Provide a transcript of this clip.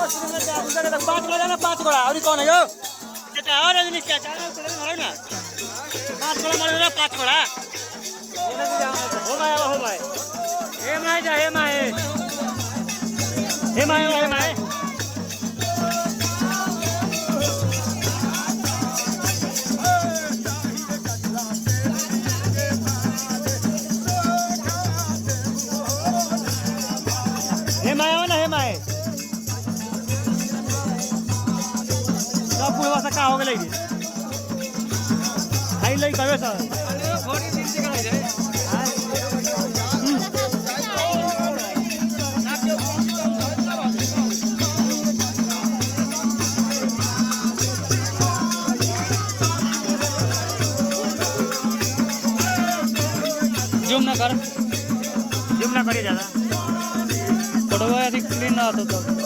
5 गोला ना 5 गोला और कौन है यो बेटा और नहीं क्या चार मारो ना 5 गोला मारो ना 5 गोला हो भाई हे माय जा हे माय सब पूरा सा का हो गेलै खाइ लै करबे सर फोड़ी दिन से कराइ छै जूम ना करिए ज्यादा फोटो अधिक क्लीन ना आता तो